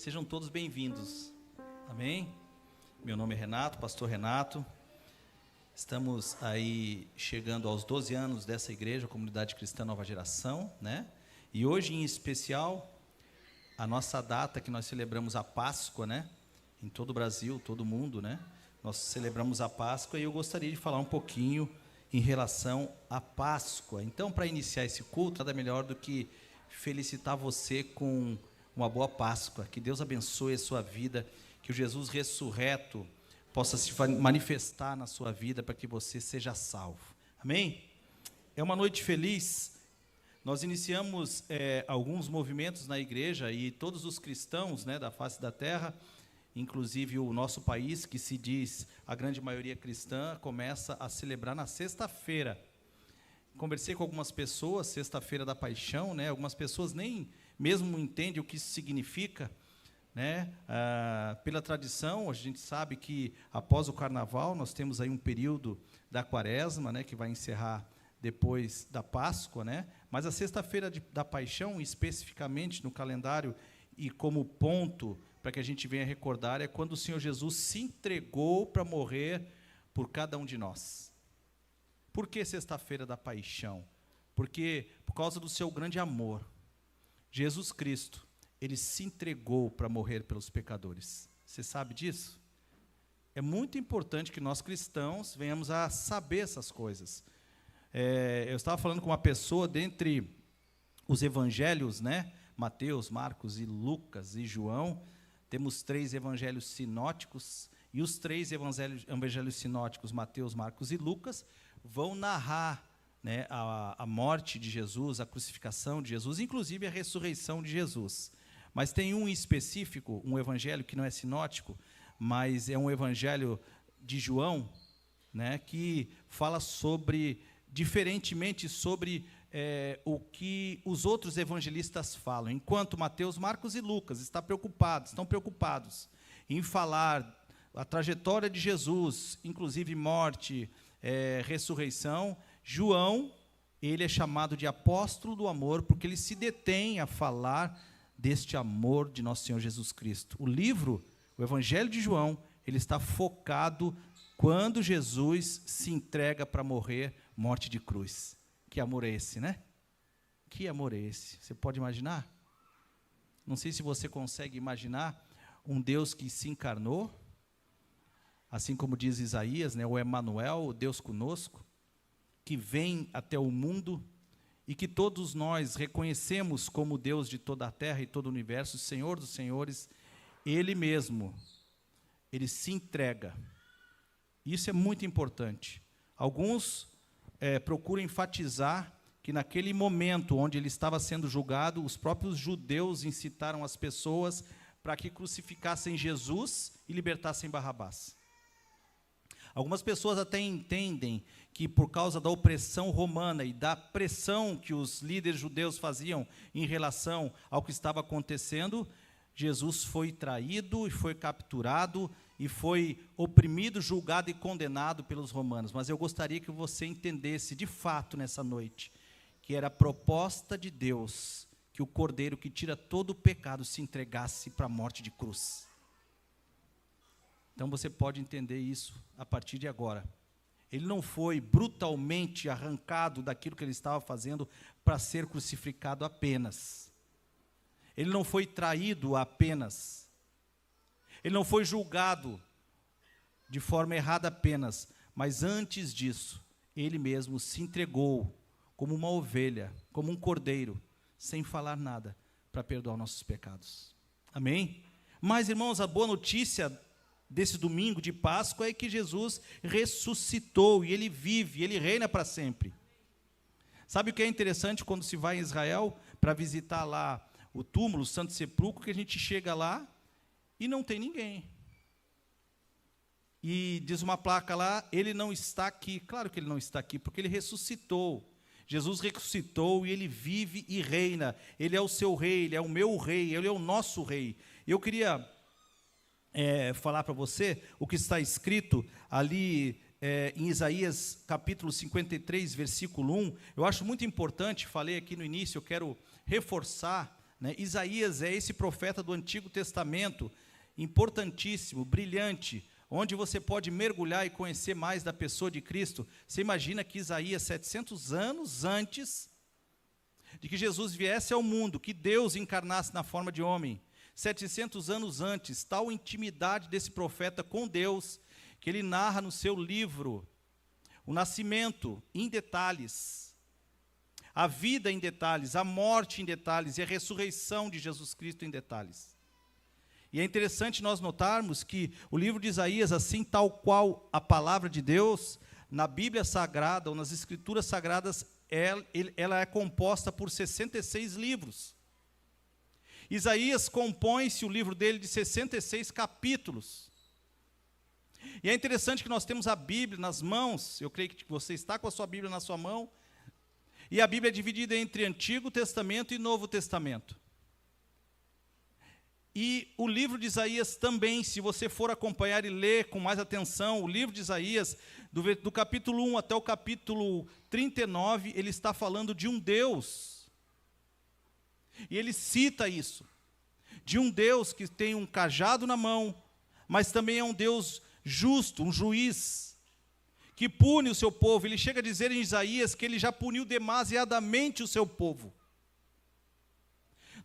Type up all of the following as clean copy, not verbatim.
Sejam todos bem-vindos. Amém? Meu nome é Renato, pastor Renato. Estamos aí chegando aos 12 anos dessa igreja, Comunidade Cristã Nova Geração, né? E hoje, em especial, a nossa data que nós celebramos a Páscoa, né? Em todo o Brasil, todo mundo, né? Nós celebramos a Páscoa e eu gostaria de falar um pouquinho em relação à Páscoa. Então, para iniciar esse culto, nada melhor do que felicitar você com uma boa Páscoa. Que Deus abençoe a sua vida, que o Jesus ressurreto possa se manifestar na sua vida para que você seja salvo. Amém? É uma noite feliz. Nós iniciamos alguns movimentos na igreja e todos os cristãos, né, da face da terra, inclusive o nosso país, que se diz a grande maioria cristã, começa a celebrar na sexta-feira. Conversei com algumas pessoas, sexta-feira da paixão, né? Algumas pessoas nem mesmo entendem o que isso significa, né? Pela tradição, a gente sabe que após o carnaval, nós temos aí um período da quaresma, né? Que vai encerrar depois da Páscoa, né? Mas a sexta-feira da paixão, especificamente no calendário e como ponto para que a gente venha recordar, é quando o Senhor Jesus se entregou para morrer por cada um de nós. Por que sexta-feira da paixão? Porque por causa do seu grande amor, Jesus Cristo, ele se entregou para morrer pelos pecadores. Você sabe disso? É muito importante que nós cristãos venhamos a saber essas coisas. Eu estava falando com uma pessoa dentre os evangelhos, né? Mateus, Marcos e Lucas e João. Temos 3 evangelhos sinóticos, e os 3 evangelhos sinóticos, Mateus, Marcos e Lucas, vão narrar, né, a morte de Jesus, a crucificação de Jesus, inclusive a ressurreição de Jesus. Mas tem um específico, um evangelho que não é sinótico, mas é um evangelho de João, né, que fala sobre, diferentemente sobre o que os outros evangelistas falam, enquanto Mateus, Marcos e Lucas estão preocupados em falar a trajetória de Jesus, inclusive morte, ressurreição. João, ele é chamado de apóstolo do amor, porque ele se detém a falar deste amor de nosso Senhor Jesus Cristo. O livro, o Evangelho de João, ele está focado quando Jesus se entrega para morrer, morte de cruz. Que amor é esse, né? Que amor é esse? Você pode imaginar? Não sei se você consegue imaginar um Deus que se encarnou, assim como diz Isaías, né, o Emanuel, o Deus conosco, que vem até o mundo e que todos nós reconhecemos como Deus de toda a terra e todo o universo, Senhor dos senhores. Ele mesmo, ele se entrega. Isso é muito importante. Alguns procuram enfatizar que naquele momento onde ele estava sendo julgado, os próprios judeus incitaram as pessoas para que crucificassem Jesus e libertassem Barrabás. Algumas pessoas até entendem que por causa da opressão romana e da pressão que os líderes judeus faziam em relação ao que estava acontecendo, Jesus foi traído e foi capturado e foi oprimido, julgado e condenado pelos romanos. Mas eu gostaria que você entendesse de fato nessa noite que era a proposta de Deus que o Cordeiro que tira todo o pecado se entregasse para a morte de cruz. Então você pode entender isso a partir de agora. Ele não foi brutalmente arrancado daquilo que ele estava fazendo para ser crucificado apenas. Ele não foi traído apenas. Ele não foi julgado de forma errada apenas, mas antes disso, ele mesmo se entregou como uma ovelha, como um cordeiro, sem falar nada, para perdoar nossos pecados. Amém? Mas, irmãos, a boa notícia desse domingo de Páscoa é que Jesus ressuscitou, e ele vive, ele reina para sempre. Sabe o que é interessante quando se vai em Israel para visitar lá o túmulo, o Santo Sepulcro, que a gente chega lá e não tem ninguém. E diz uma placa lá, ele não está aqui. Claro que ele não está aqui, porque ele ressuscitou. Jesus ressuscitou e ele vive e reina. Ele é o seu rei, ele é o meu rei, ele é o nosso rei. Eu queria falar para você o que está escrito ali em Isaías capítulo 53, versículo 1. Eu acho muito importante, falei aqui no início, eu quero reforçar né? Isaías é esse profeta do Antigo Testamento, importantíssimo, brilhante, onde você pode mergulhar e conhecer mais da pessoa de Cristo. Você imagina que Isaías, 700 anos antes de que Jesus viesse ao mundo, que Deus encarnasse na forma de homem, 700 anos antes, tal intimidade desse profeta com Deus, que ele narra no seu livro o nascimento em detalhes, a vida em detalhes, a morte em detalhes e a ressurreição de Jesus Cristo em detalhes. E é interessante nós notarmos que o livro de Isaías, assim tal qual a palavra de Deus, na Bíblia Sagrada ou nas Escrituras Sagradas, ela é composta por 66 livros. Isaías compõe-se o livro dele de 66 capítulos. E é interessante que nós temos a Bíblia nas mãos, eu creio que você está com a sua Bíblia na sua mão, e a Bíblia é dividida entre Antigo Testamento e Novo Testamento. E o livro de Isaías também, se você for acompanhar e ler com mais atenção, o livro de Isaías, do capítulo 1 até o capítulo 39, ele está falando de um Deus. E ele cita isso, de um Deus que tem um cajado na mão, mas também é um Deus justo, um juiz, que pune o seu povo. Ele chega a dizer em Isaías que ele já puniu demasiadamente o seu povo.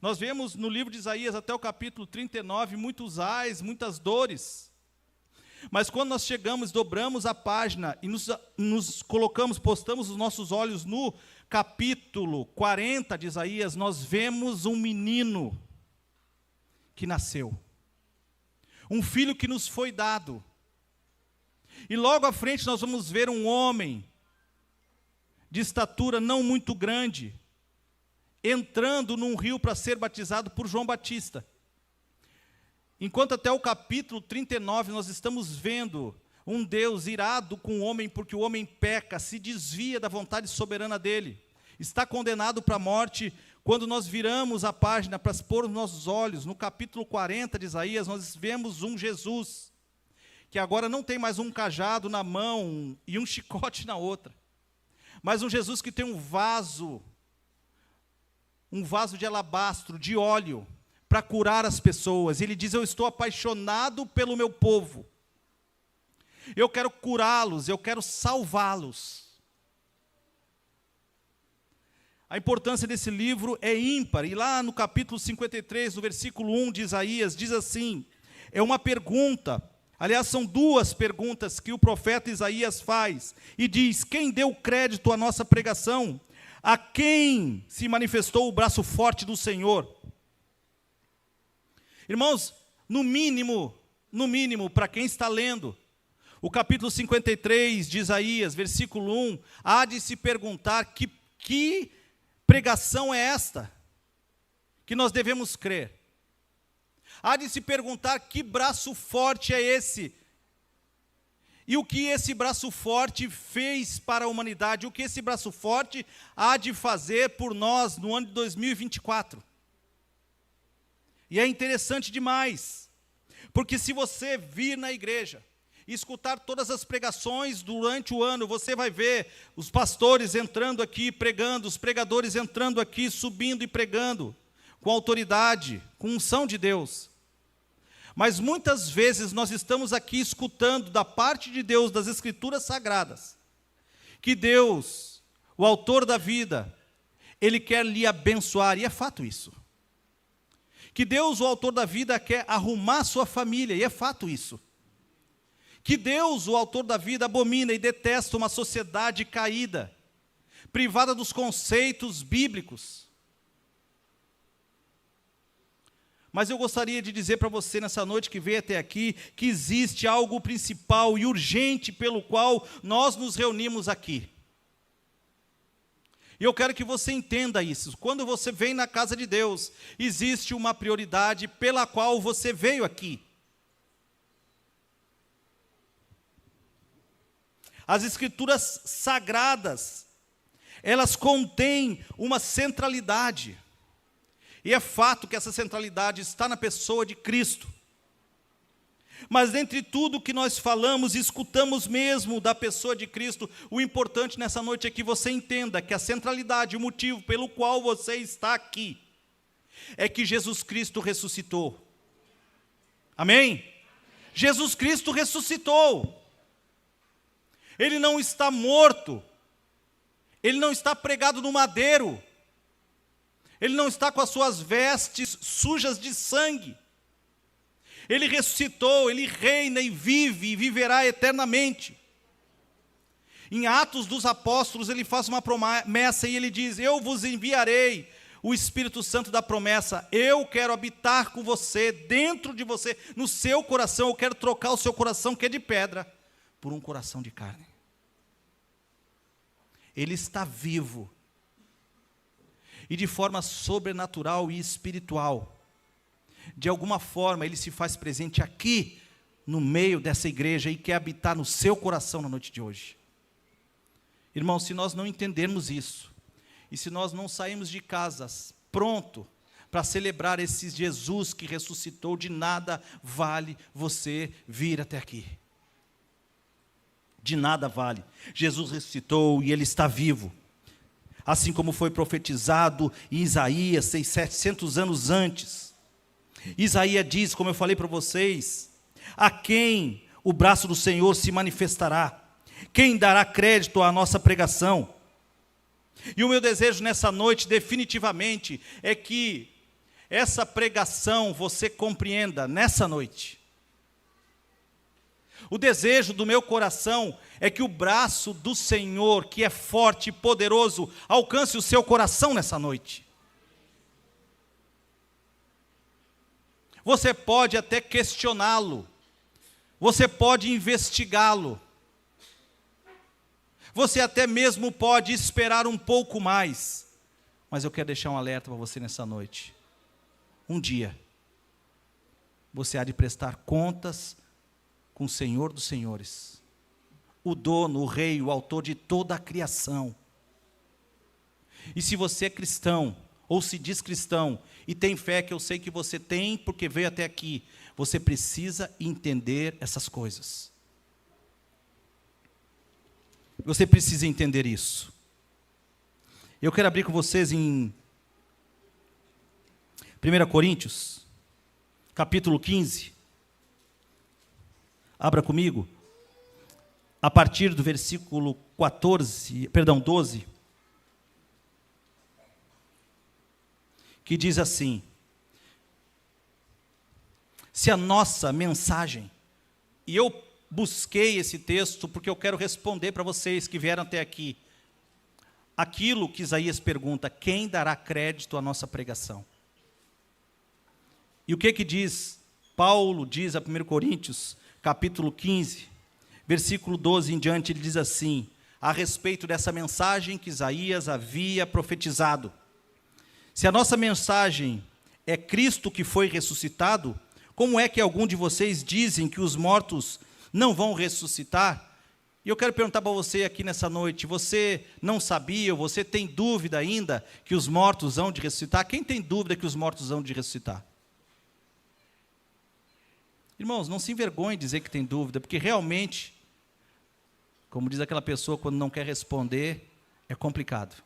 Nós vemos no livro de Isaías até o capítulo 39 muitos ais, muitas dores. Mas quando nós chegamos, dobramos a página e nos colocamos, postamos os nossos olhos no capítulo 40 de Isaías, nós vemos um menino que nasceu. Um filho que nos foi dado. E logo à frente nós vamos ver um homem de estatura não muito grande, entrando num rio para ser batizado por João Batista. Enquanto até o capítulo 39 nós estamos vendo um Deus irado com o homem, porque o homem peca, se desvia da vontade soberana dele, está condenado para a morte. Quando nós viramos a página para pôr os nossos olhos, no capítulo 40 de Isaías, nós vemos um Jesus, que agora não tem mais um cajado na mão e um chicote na outra, mas um Jesus que tem um vaso de alabastro, de óleo, para curar as pessoas. Ele diz: eu estou apaixonado pelo meu povo, eu quero curá-los, eu quero salvá-los. A importância desse livro é ímpar, e lá no capítulo 53, no versículo 1 de Isaías, diz assim, é uma pergunta, aliás, são duas perguntas que o profeta Isaías faz, e diz: quem deu crédito à nossa pregação? A quem se manifestou o braço forte do Senhor? Irmãos, no mínimo, para quem está lendo o capítulo 53 de Isaías, versículo 1, há de se perguntar que pregação é esta que nós devemos crer. Há de se perguntar que braço forte é esse, e o que esse braço forte fez para a humanidade, o que esse braço forte há de fazer por nós no ano de 2024. E é interessante demais, porque se você vir na igreja e escutar todas as pregações durante o ano, você vai ver os pastores entrando aqui pregando, os pregadores entrando aqui, subindo e pregando, com autoridade, com unção de Deus. Mas muitas vezes nós estamos aqui escutando da parte de Deus, das Escrituras Sagradas, que Deus, o autor da vida, Ele quer lhe abençoar, e é fato isso. Que Deus, o autor da vida, quer arrumar sua família, e é fato isso. Que Deus, o autor da vida, abomina e detesta uma sociedade caída, privada dos conceitos bíblicos. Mas eu gostaria de dizer para você nessa noite que veio até aqui, que existe algo principal e urgente pelo qual nós nos reunimos aqui. E eu quero que você entenda isso. Quando você vem na casa de Deus, existe uma prioridade pela qual você veio aqui. As Escrituras Sagradas, elas contêm uma centralidade. E é fato que essa centralidade está na pessoa de Cristo. Mas dentre tudo que nós falamos e escutamos mesmo da pessoa de Cristo, o importante nessa noite é que você entenda que a centralidade, o motivo pelo qual você está aqui, é que Jesus Cristo ressuscitou. Amém? Jesus Cristo ressuscitou. Ele não está morto. Ele não está pregado no madeiro. Ele não está com as suas vestes sujas de sangue. Ele ressuscitou, ele reina e vive e viverá eternamente. Em Atos dos Apóstolos, ele faz uma promessa e ele diz: eu vos enviarei o Espírito Santo da promessa. Eu quero habitar com você, dentro de você, no seu coração. Eu quero trocar o seu coração, que é de pedra, por um coração de carne. Ele está vivo. E de forma sobrenatural e espiritual, de alguma forma, ele se faz presente aqui, no meio dessa igreja, e quer habitar no seu coração na noite de hoje. Irmãos, se nós não entendermos isso, e se nós não sairmos de casas pronto para celebrar esse Jesus que ressuscitou, de nada vale você vir até aqui. De nada vale. Jesus ressuscitou e ele está vivo. Assim como foi profetizado em Isaías, 700 anos antes. Isaías diz, como eu falei para vocês: a quem o braço do Senhor se manifestará? Quem dará crédito à nossa pregação? E o meu desejo nessa noite, definitivamente, é que essa pregação você compreenda nessa noite. O desejo do meu coração é que o braço do Senhor, que é forte e poderoso, alcance o seu coração nessa noite. Você pode até questioná-lo, você pode investigá-lo, você até mesmo pode esperar um pouco mais, mas eu quero deixar um alerta para você nessa noite. Um dia, você há de prestar contas com o Senhor dos Senhores, o dono, o rei, o autor de toda a criação. E se você é cristão, ou se diz cristão, e tem fé, que eu sei que você tem, porque veio até aqui, você precisa entender essas coisas. Você precisa entender isso. Eu quero abrir com vocês em 1 Coríntios, capítulo 15. Abra comigo, a partir do versículo 12, que diz assim: se a nossa mensagem, e eu busquei esse texto porque eu quero responder para vocês que vieram até aqui, aquilo que Isaías pergunta: quem dará crédito à nossa pregação? E o que diz? Paulo diz a 1 Coríntios, capítulo 15, versículo 12 em diante, ele diz assim, a respeito dessa mensagem que Isaías havia profetizado: se a nossa mensagem é Cristo que foi ressuscitado, como é que algum de vocês dizem que os mortos não vão ressuscitar? E eu quero perguntar para você aqui nessa noite: você não sabia, ou você tem dúvida ainda que os mortos hão de ressuscitar? Quem tem dúvida que os mortos hão de ressuscitar? Irmãos, não se envergonhe de dizer que tem dúvida, porque realmente, como diz aquela pessoa quando não quer responder, é complicado.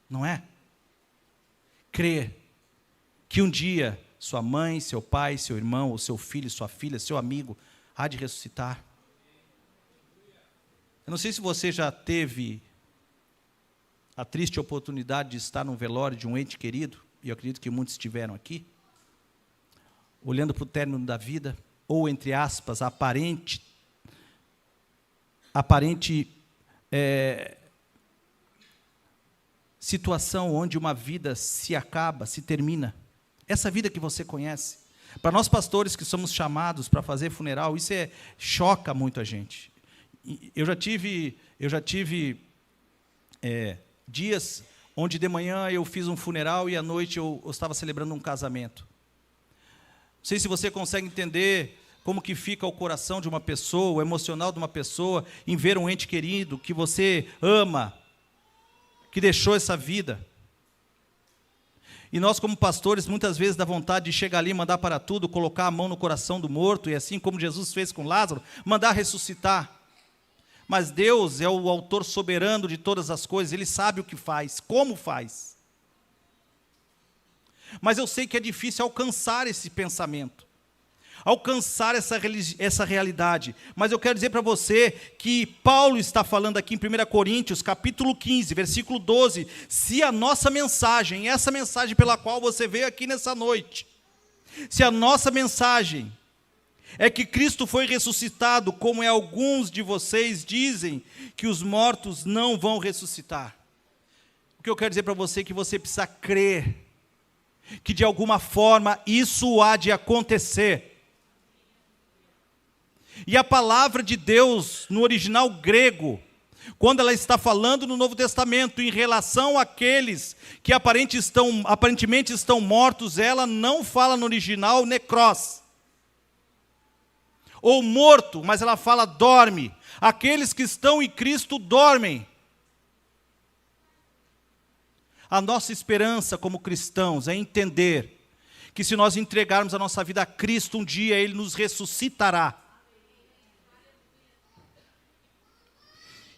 Não é? Crer que um dia sua mãe, seu pai, seu irmão, ou seu filho, sua filha, seu amigo, há de ressuscitar. Eu não sei se você já teve a triste oportunidade de estar num velório de um ente querido, e eu acredito que muitos estiveram aqui, olhando para o término da vida, ou, entre aspas, a aparente situação onde uma vida se acaba, se termina. Essa vida que você conhece. Para nós pastores que somos chamados para fazer funeral, isso choca muito a gente. Eu já tive dias onde de manhã eu fiz um funeral e à noite eu estava celebrando um casamento. Não sei se você consegue entender como que fica o coração de uma pessoa, o emocional de uma pessoa, em ver um ente querido que você ama, que deixou essa vida. E nós, como pastores, muitas vezes dá vontade de chegar ali, mandar para tudo, colocar a mão no coração do morto, e assim como Jesus fez com Lázaro, mandar ressuscitar. Mas Deus é o autor soberano de todas as coisas, Ele sabe o que faz, como faz. Mas eu sei que é difícil alcançar esse pensamento, alcançar essa realidade. Mas eu quero dizer para você que Paulo está falando aqui em 1 Coríntios, capítulo 15, versículo 12, se a nossa mensagem, essa mensagem pela qual você veio aqui nessa noite, se a nossa mensagem é que Cristo foi ressuscitado, como alguns de vocês dizem que os mortos não vão ressuscitar. O que eu quero dizer para você é que você precisa crer que de alguma forma isso há de acontecer. E a palavra de Deus no original grego, quando ela está falando no Novo Testamento em relação àqueles que aparentemente estão mortos, ela não fala no original necros, ou morto, mas ela fala dorme. Aqueles que estão em Cristo dormem. A nossa esperança como cristãos é entender que se nós entregarmos a nossa vida a Cristo, um dia Ele nos ressuscitará.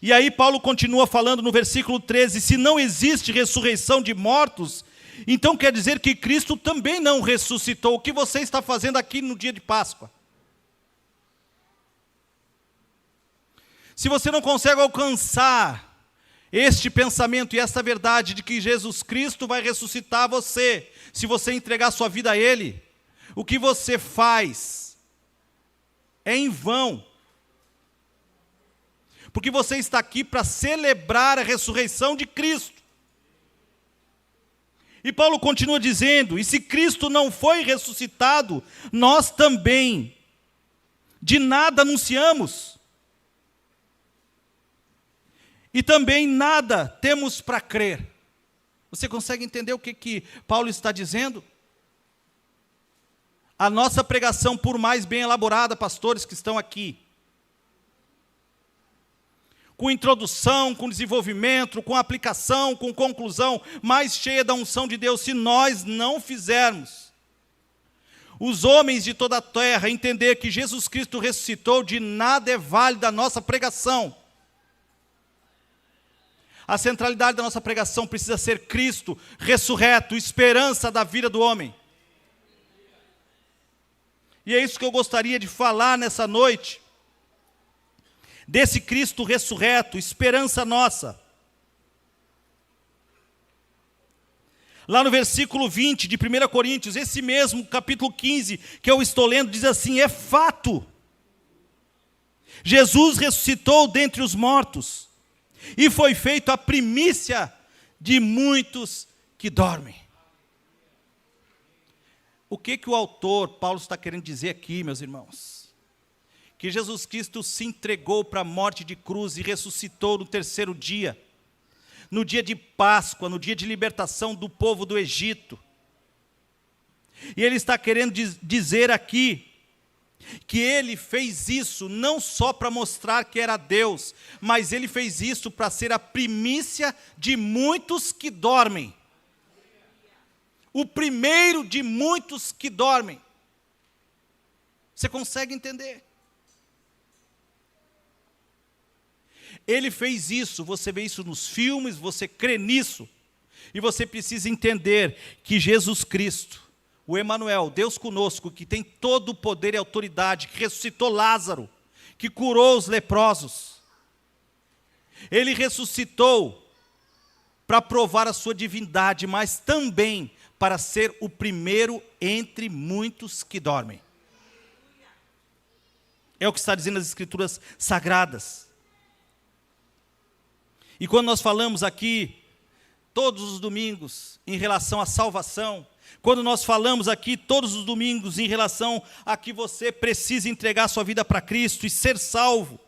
E aí Paulo continua falando no versículo 13, se não existe ressurreição de mortos, então quer dizer que Cristo também não ressuscitou. O que você está fazendo aqui no dia de Páscoa? Se você não consegue alcançar este pensamento e esta verdade de que Jesus Cristo vai ressuscitar você, se você entregar sua vida a Ele, o que você faz é em vão. Porque você está aqui para celebrar a ressurreição de Cristo. E Paulo continua dizendo, e se Cristo não foi ressuscitado, nós também de nada anunciamos. E também nada temos para crer. Você consegue entender o que Paulo está dizendo? A nossa pregação, por mais bem elaborada, pastores que estão aqui, com introdução, com desenvolvimento, com aplicação, com conclusão, mais cheia da unção de Deus, se nós não fizermos, os homens de toda a terra entender que Jesus Cristo ressuscitou, de nada é válida a nossa pregação. A centralidade da nossa pregação precisa ser Cristo ressurreto, esperança da vida do homem. E é isso que eu gostaria de falar nessa noite, desse Cristo ressurreto, esperança nossa. Lá no versículo 20 de 1 Coríntios, esse mesmo capítulo 15 que eu estou lendo, diz assim, é fato. Jesus ressuscitou dentre os mortos, e foi feito a primícia de muitos que dormem. O que o autor Paulo está querendo dizer aqui, meus irmãos? Que Jesus Cristo se entregou para a morte de cruz e ressuscitou no terceiro dia, no dia de Páscoa, no dia de libertação do povo do Egito. E ele está querendo dizer aqui, que ele fez isso não só para mostrar que era Deus, mas ele fez isso para ser a primícia de muitos que dormem. O primeiro de muitos que dormem. Você consegue entender? Ele fez isso, você vê isso nos filmes, você crê nisso, e você precisa entender que Jesus Cristo, o Emanuel, Deus conosco, que tem todo o poder e autoridade, que ressuscitou Lázaro, que curou os leprosos, ele ressuscitou para provar a sua divindade, mas também para ser o primeiro entre muitos que dormem. É o que está dizendo as Escrituras Sagradas. E quando nós falamos aqui, todos os domingos, em relação à salvação, quando nós falamos aqui todos os domingos em relação a que você precisa entregar sua vida para Cristo e ser salvo,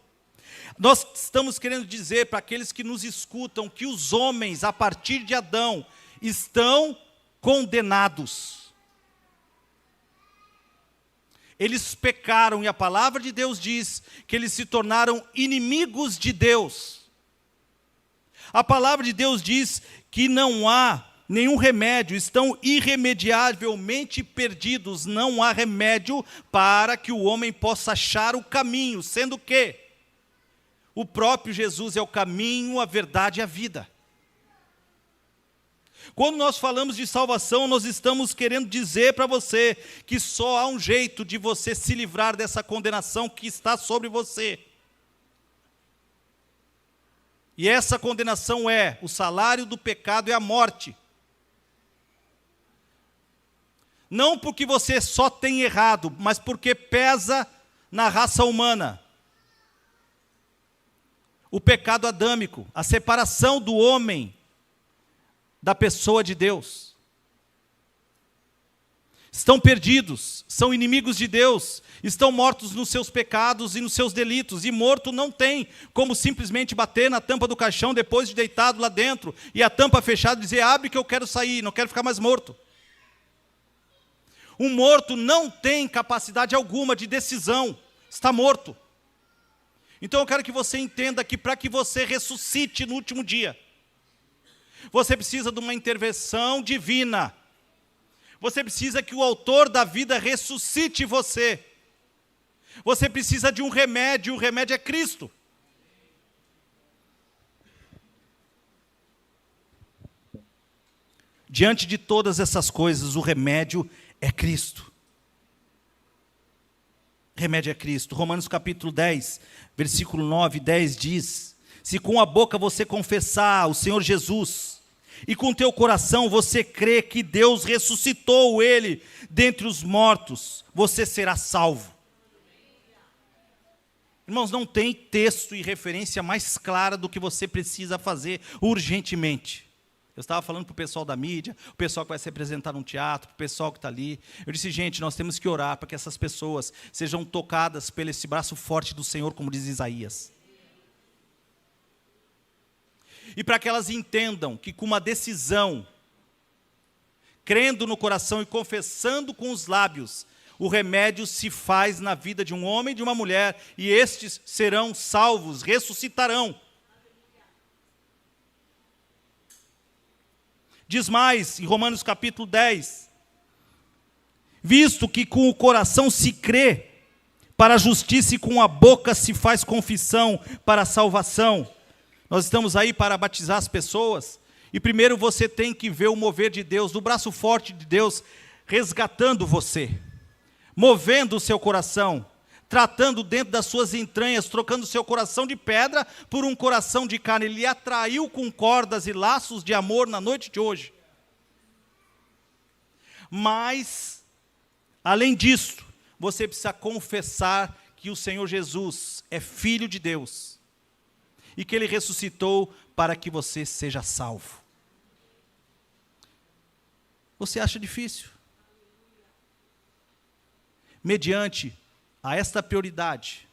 nós estamos querendo dizer para aqueles que nos escutam que os homens, a partir de Adão, estão condenados. Eles pecaram e a palavra de Deus diz que eles se tornaram inimigos de Deus. A palavra de Deus diz que não há nenhum remédio, estão irremediavelmente perdidos, não há remédio para que o homem possa achar o caminho, sendo que o próprio Jesus é o caminho, a verdade e a vida. Quando nós falamos de salvação, nós estamos querendo dizer para você que só há um jeito de você se livrar dessa condenação que está sobre você. E essa condenação é: o salário do pecado é a morte. Não porque você só tem errado, mas porque pesa na raça humana. O pecado adâmico, a separação do homem da pessoa de Deus. Estão perdidos, são inimigos de Deus, estão mortos nos seus pecados e nos seus delitos, e morto não tem como simplesmente bater na tampa do caixão depois de deitado lá dentro, e a tampa fechada e dizer: abre que eu quero sair, não quero ficar mais morto. Um morto não tem capacidade alguma de decisão, está morto. Então eu quero que você entenda que para que você ressuscite no último dia, você precisa de uma intervenção divina. Você precisa que o autor da vida ressuscite você. Você precisa de um remédio, e o remédio é Cristo. Diante de todas essas coisas, o remédio é Cristo. Remédio é Cristo. Romanos capítulo 10, versículo 9 e 10 diz: se com a boca você confessar o Senhor Jesus, e com teu coração você crê que Deus ressuscitou ele dentre os mortos, você será salvo. Irmãos, não tem texto e referência mais clara do que você precisa fazer urgentemente. Eu estava falando para o pessoal da mídia, o pessoal que vai se apresentar num teatro, o pessoal que está ali. Eu disse: gente, nós temos que orar para que essas pessoas sejam tocadas pelo esse braço forte do Senhor, como diz Isaías. E para que elas entendam que com uma decisão, crendo no coração e confessando com os lábios, o remédio se faz na vida de um homem e de uma mulher, e estes serão salvos, ressuscitarão. Diz mais, em Romanos capítulo 10, visto que com o coração se crê para a justiça e com a boca se faz confissão para a salvação. Nós estamos aí para batizar as pessoas, e primeiro você tem que ver o mover de Deus, do braço forte de Deus, resgatando você, movendo o seu coração, tratando dentro das suas entranhas, trocando o seu coração de pedra por um coração de carne. Ele atraiu com cordas e laços de amor na noite de hoje. Mas, além disso, você precisa confessar que o Senhor Jesus é Filho de Deus, e que Ele ressuscitou para que você seja salvo. Você acha difícil? Mediante a esta prioridade,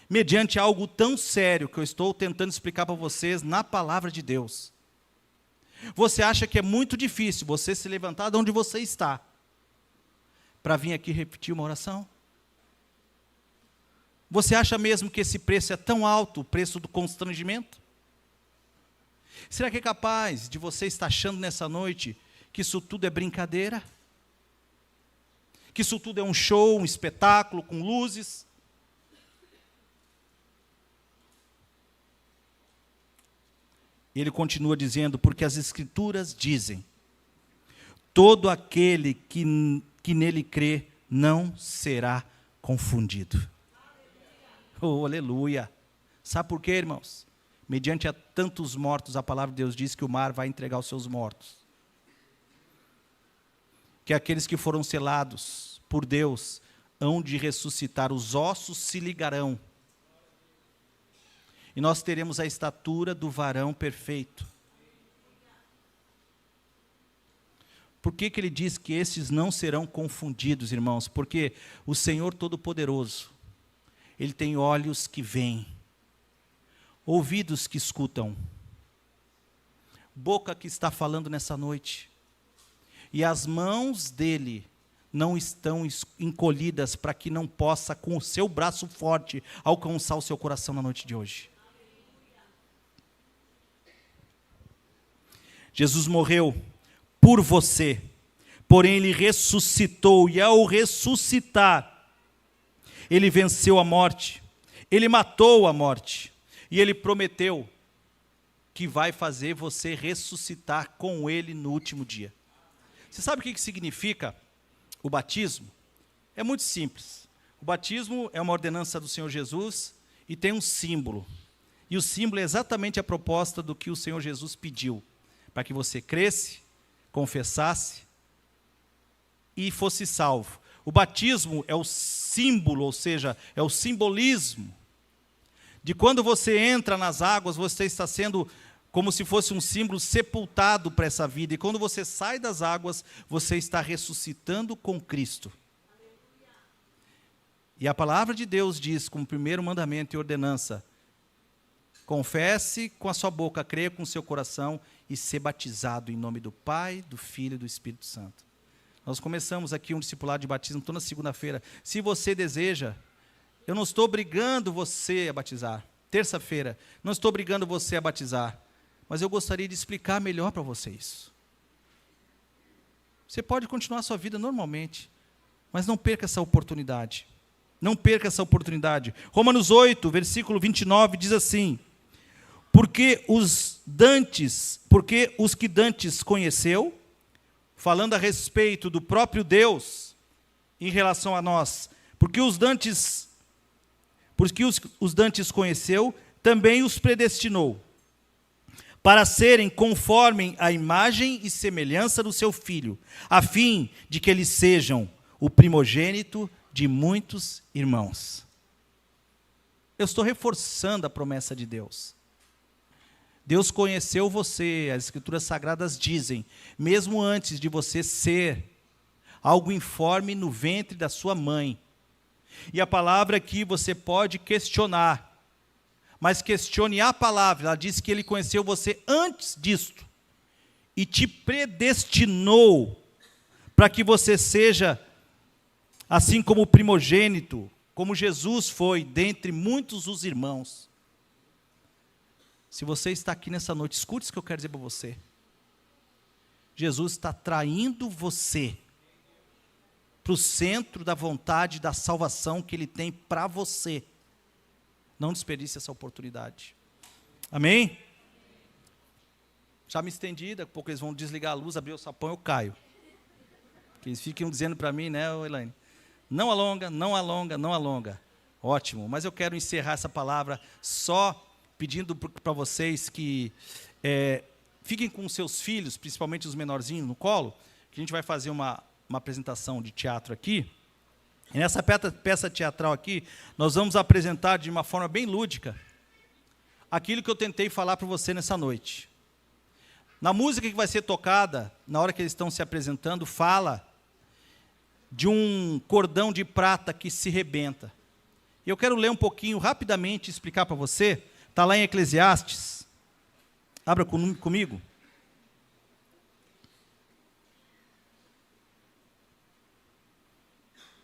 mediante algo tão sério que eu estou tentando explicar para vocês na palavra de Deus, você acha que é muito difícil você se levantar de onde você está para vir aqui repetir uma oração? Você acha mesmo que esse preço é tão alto, o preço do constrangimento? Será que é capaz de você estar achando nessa noite que isso tudo é brincadeira? Que isso tudo é um show, um espetáculo com luzes? Ele continua dizendo: porque as Escrituras dizem, todo aquele que nele crê não será confundido. Oh, aleluia! Sabe por quê, irmãos? Mediante a tantos mortos, a palavra de Deus diz que o mar vai entregar os seus mortos. Que aqueles que foram selados por Deus hão de ressuscitar, os ossos se ligarão. E nós teremos a estatura do varão perfeito. Por que ele diz que esses não serão confundidos, irmãos? Porque o Senhor Todo-Poderoso, Ele tem olhos que veem, ouvidos que escutam, boca que está falando nessa noite, e as mãos dele não estão encolhidas para que não possa, com o seu braço forte, alcançar o seu coração na noite de hoje. Jesus morreu por você, porém Ele ressuscitou, e ao ressuscitar, Ele venceu a morte, Ele matou a morte, e Ele prometeu que vai fazer você ressuscitar com Ele no último dia. Você sabe o que significa o batismo? É muito simples. O batismo é uma ordenança do Senhor Jesus e tem um símbolo. E o símbolo é exatamente a proposta do que o Senhor Jesus pediu, para que você cresce, confessasse e fosse salvo. O batismo é o símbolo, ou seja, é o simbolismo de quando você entra nas águas, você está sendo como se fosse um símbolo sepultado para essa vida. E quando você sai das águas, você está ressuscitando com Cristo. E a palavra de Deus diz, como primeiro mandamento e ordenança, confesse com a sua boca, creia com o seu coração e ser batizado em nome do Pai, do Filho e do Espírito Santo. Nós começamos aqui um discipulado de batismo toda segunda-feira. Se você deseja, eu não estou obrigando você a batizar. Terça-feira, não estou obrigando você a batizar. Mas eu gostaria de explicar melhor para você isso. Você pode continuar a sua vida normalmente, mas não perca essa oportunidade. Não perca essa oportunidade. Romanos 8, versículo 29, diz assim: porque os que dantes conheceu, falando a respeito do próprio Deus, em relação a nós, porque os dantes conheceu, também os predestinou, para serem conforme a imagem e semelhança do seu Filho, a fim de que eles sejam o primogênito de muitos irmãos. Eu estou reforçando a promessa de Deus. Deus conheceu você, as Escrituras Sagradas dizem, mesmo antes de você ser algo informe no ventre da sua mãe. E a palavra aqui você pode questionar, mas questione a palavra. Ela diz que Ele conheceu você antes disto e te predestinou para que você seja assim como o primogênito, como Jesus foi dentre muitos os irmãos. Se você está aqui nessa noite, escute isso que eu quero dizer para você. Jesus está traindo você para o centro da vontade da salvação que Ele tem para você. Não desperdice essa oportunidade. Amém? Já me estendi, daqui a pouco eles vão desligar a luz, abrir o sapão, eu caio. Porque eles ficam dizendo para mim, né, Elaine? Não alonga, não alonga, não alonga. Ótimo, mas eu quero encerrar essa palavra só pedindo para vocês que fiquem com seus filhos, principalmente os menorzinhos, no colo, que a gente vai fazer uma apresentação de teatro aqui. E nessa peça teatral aqui, nós vamos apresentar de uma forma bem lúdica aquilo que eu tentei falar para você nessa noite. Na música que vai ser tocada, na hora que eles estão se apresentando, fala de um cordão de prata que se rebenta. E eu quero ler um pouquinho, rapidamente, explicar para você. Está lá em Eclesiastes. Abra comigo.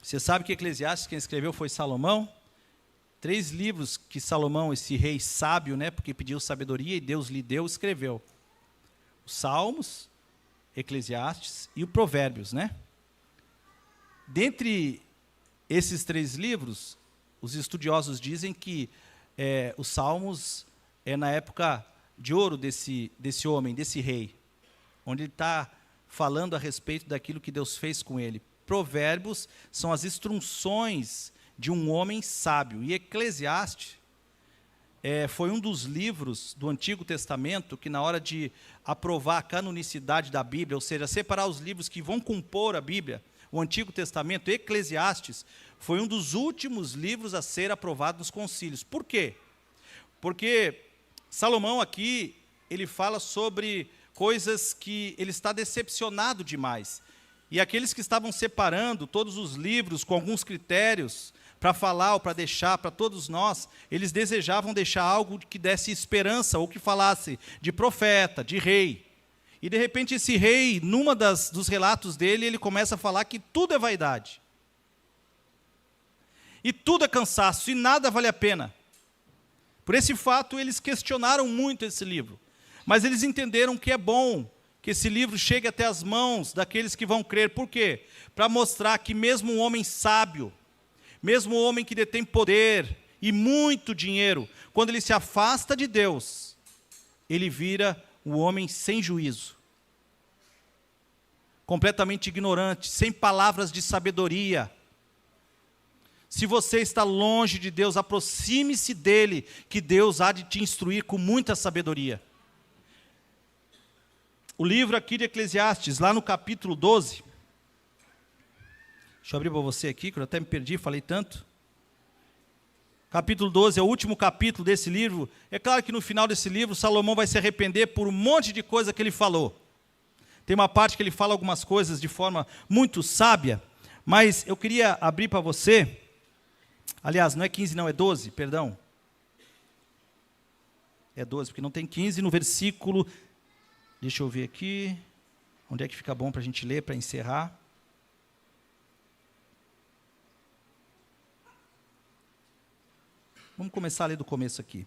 Você sabe que Eclesiastes, quem escreveu foi Salomão. 3 livros que Salomão, esse rei sábio, né, porque pediu sabedoria e Deus lhe deu, escreveu. Os Salmos, Eclesiastes e o Provérbios, né? Dentre esses 3 livros, os estudiosos dizem que os Salmos é na época de ouro desse homem, desse rei, onde ele está falando a respeito daquilo que Deus fez com ele. Provérbios são as instruções de um homem sábio. E Eclesiastes foi um dos livros do Antigo Testamento que, na hora de aprovar a canonicidade da Bíblia, ou seja, separar os livros que vão compor a Bíblia, o Antigo Testamento, Eclesiastes, foi um dos últimos livros a ser aprovado nos concílios. Por quê? Porque Salomão aqui, ele fala sobre coisas que ele está decepcionado demais. E aqueles que estavam separando todos os livros com alguns critérios para falar ou para deixar para todos nós, eles desejavam deixar algo que desse esperança ou que falasse de profeta, de rei. E de repente esse rei, numa dos relatos dele, ele começa a falar que tudo é vaidade. E tudo é cansaço, e nada vale a pena. Por esse fato, eles questionaram muito esse livro. Mas eles entenderam que é bom que esse livro chegue até as mãos daqueles que vão crer. Por quê? Para mostrar que mesmo um homem sábio, mesmo um homem que detém poder e muito dinheiro, quando ele se afasta de Deus, ele vira um homem sem juízo, completamente ignorante, sem palavras de sabedoria. Se você está longe de Deus, aproxime-se dele, que Deus há de te instruir com muita sabedoria. O livro aqui de Eclesiastes, lá no capítulo 12, deixa eu abrir para você aqui, que eu até me perdi, falei tanto. Capítulo 12 é o último capítulo desse livro. É claro que no final desse livro, Salomão vai se arrepender por um monte de coisa que ele falou. Tem uma parte que ele fala algumas coisas de forma muito sábia, mas eu queria abrir para você, aliás, não é 15 não, é 12, perdão. É 12, porque não tem 15 no versículo, deixa eu ver aqui, onde é que fica bom para a gente ler, para encerrar. Vamos começar a ler do começo aqui.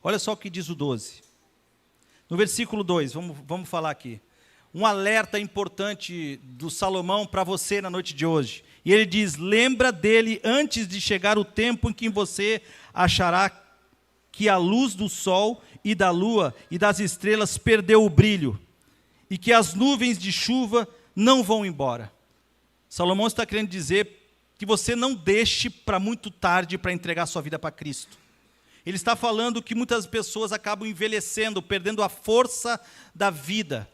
Olha só o que diz o 12. No versículo 2, vamos falar aqui. Um alerta importante do Salomão para você na noite de hoje. E ele diz, lembra dele antes de chegar o tempo em que você achará que a luz do sol e da lua e das estrelas perdeu o brilho, e que as nuvens de chuva não vão embora. Salomão está querendo dizer que você não deixe para muito tarde para entregar sua vida para Cristo. Ele está falando que muitas pessoas acabam envelhecendo, perdendo a força da vida,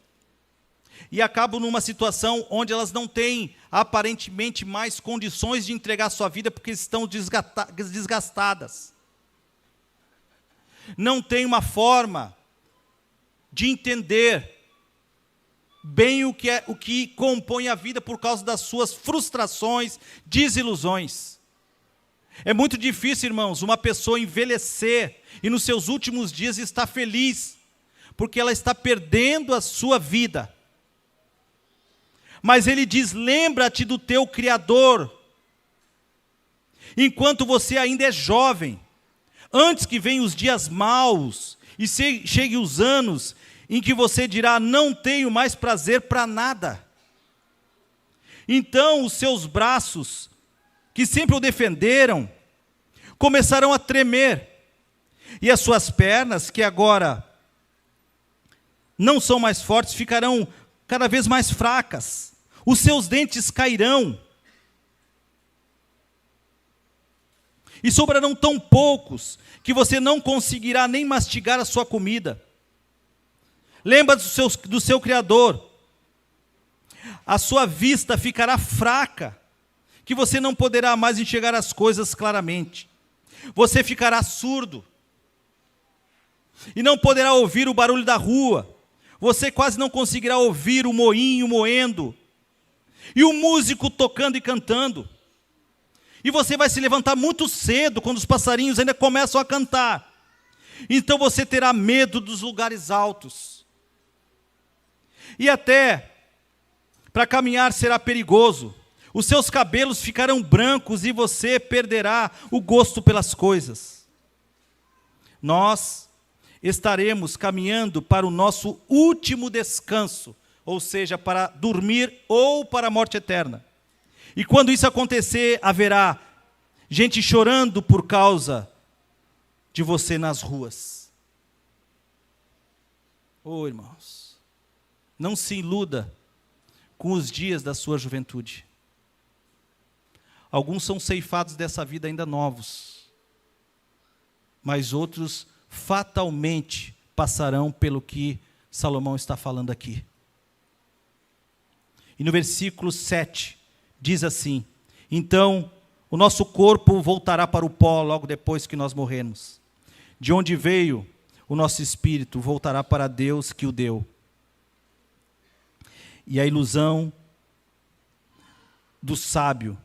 e acabam numa situação onde elas não têm, aparentemente, mais condições de entregar sua vida, porque estão desgastadas. Não tem uma forma de entender bem o que compõe a vida por causa das suas frustrações, desilusões. É muito difícil, irmãos, uma pessoa envelhecer e nos seus últimos dias estar feliz, porque ela está perdendo a sua vida. Mas ele diz, lembra-te do teu Criador, enquanto você ainda é jovem, antes que venham os dias maus, e cheguem os anos em que você dirá, não tenho mais prazer para nada. Então os seus braços, que sempre o defenderam, começarão a tremer, e as suas pernas, que agora não são mais fortes, ficarão cada vez mais fracas, os seus dentes cairão, e sobrarão tão poucos, que você não conseguirá nem mastigar a sua comida. Lembra do seu Criador, a sua vista ficará fraca, que você não poderá mais enxergar as coisas claramente. Você ficará surdo, e não poderá ouvir o barulho da rua. Você quase não conseguirá ouvir o moinho moendo, e o músico tocando e cantando. E você vai se levantar muito cedo, quando os passarinhos ainda começam a cantar. Então você terá medo dos lugares altos. E até para caminhar será perigoso. Os seus cabelos ficarão brancos e você perderá o gosto pelas coisas. Nós estaremos caminhando para o nosso último descanso, ou seja, para dormir ou para a morte eterna. E quando isso acontecer, haverá gente chorando por causa de você nas ruas. Oh, irmãos, não se iluda com os dias da sua juventude. Alguns são ceifados dessa vida ainda novos, mas outros fatalmente passarão pelo que Salomão está falando aqui. E no versículo 7, diz assim, então o nosso corpo voltará para o pó logo depois que nós morrermos. De onde veio, o nosso espírito voltará para Deus que o deu. E a ilusão do sábio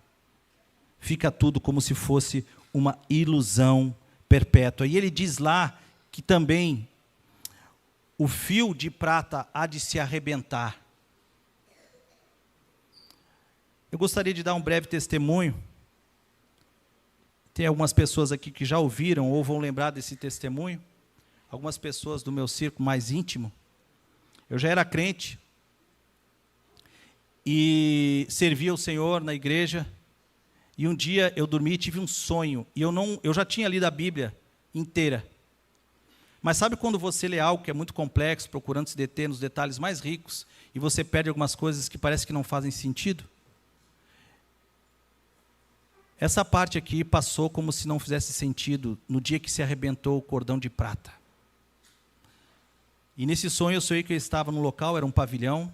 fica tudo como se fosse uma ilusão perpétua. E ele diz lá que também o fio de prata há de se arrebentar. Eu gostaria de dar um breve testemunho. Tem algumas pessoas aqui que já ouviram ou vão lembrar desse testemunho. Algumas pessoas do meu círculo mais íntimo. Eu já era crente e servia o Senhor na igreja. E um dia eu dormi e tive um sonho. E eu já tinha lido a Bíblia inteira. Mas sabe quando você lê algo que é muito complexo, procurando se deter nos detalhes mais ricos, e você perde algumas coisas que parece que não fazem sentido? Essa parte aqui passou como se não fizesse sentido no dia que se arrebentou o cordão de prata. E nesse sonho eu sonhei que eu estava no local, era um pavilhão.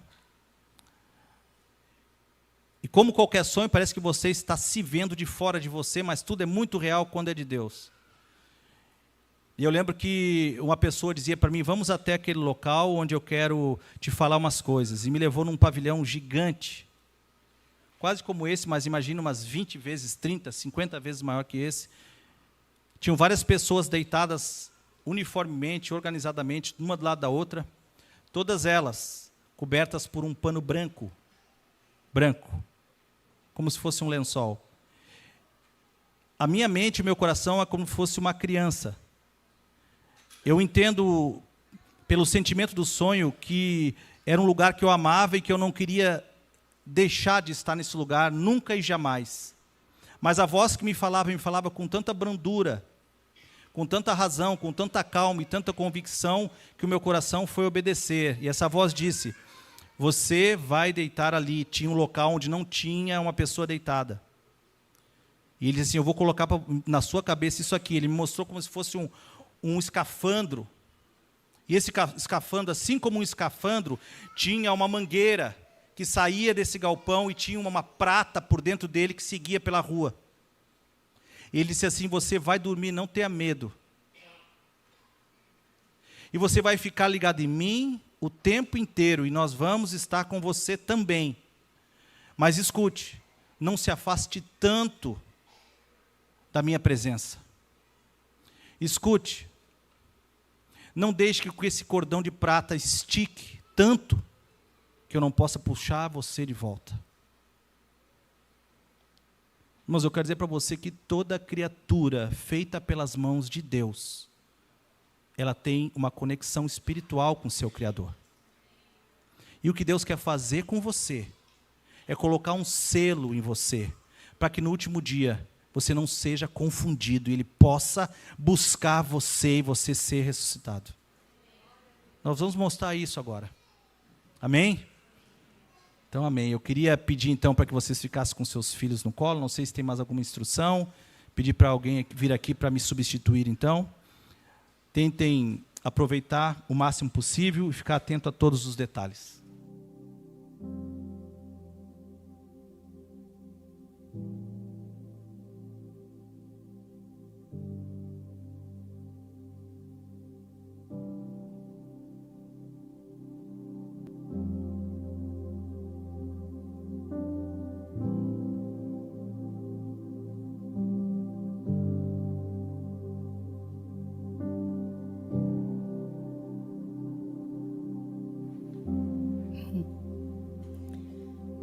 E como qualquer sonho, parece que você está se vendo de fora de você, mas tudo é muito real quando é de Deus. E eu lembro que uma pessoa dizia para mim, vamos até aquele local onde eu quero te falar umas coisas. E me levou num pavilhão gigante, quase como esse, mas imagina umas 20 vezes, 30, 50 vezes maior que esse. Tinham várias pessoas deitadas uniformemente, organizadamente, uma do lado da outra, todas elas cobertas por um pano branco, como se fosse um lençol. A minha mente e o meu coração é como se fosse uma criança. Eu entendo, pelo sentimento do sonho, que era um lugar que eu amava e que eu não queria deixar de estar nesse lugar, nunca e jamais. Mas a voz que me falava com tanta brandura, com tanta razão, com tanta calma e tanta convicção, que o meu coração foi obedecer. E essa voz disse, você vai deitar ali. Tinha um local onde não tinha uma pessoa deitada. E ele disse assim, eu vou colocar na sua cabeça isso aqui. Ele me mostrou como se fosse um escafandro. E esse escafandro, assim como um escafandro, tinha uma mangueira que saía desse galpão e tinha uma prata por dentro dele que seguia pela rua. Ele disse assim, você vai dormir, não tenha medo. E você vai ficar ligado em mim o tempo inteiro, e nós vamos estar com você também. Mas escute, não se afaste tanto da minha presença. Escute, não deixe que esse cordão de prata estique tanto que eu não possa puxar você de volta. Mas eu quero dizer para você que toda criatura feita pelas mãos de Deus, ela tem uma conexão espiritual com o seu Criador. E o que Deus quer fazer com você é colocar um selo em você, para que no último dia você não seja confundido e Ele possa buscar você e você ser ressuscitado. Nós vamos mostrar isso agora. Amém? Então, amém. Eu queria pedir, então, para que vocês ficassem com seus filhos no colo. Não sei se tem mais alguma instrução. Pedir para alguém vir aqui para me substituir, então. Tentem aproveitar o máximo possível e ficar atento a todos os detalhes.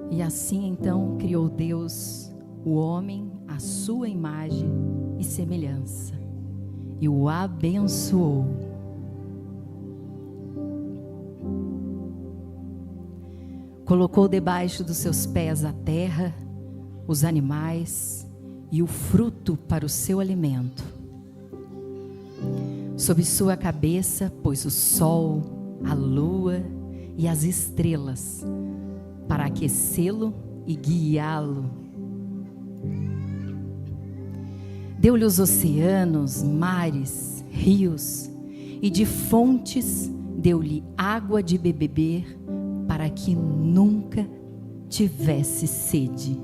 E assim então criou Deus o homem à sua imagem e semelhança, e o abençoou. Colocou debaixo dos seus pés a terra, os animais e o fruto para o seu alimento. Sob sua cabeça pôs o sol, a lua e as estrelas, para aquecê-lo e guiá-lo. Deu-lhe os oceanos, mares, rios, e de fontes deu-lhe água de beber, para que nunca tivesse sede.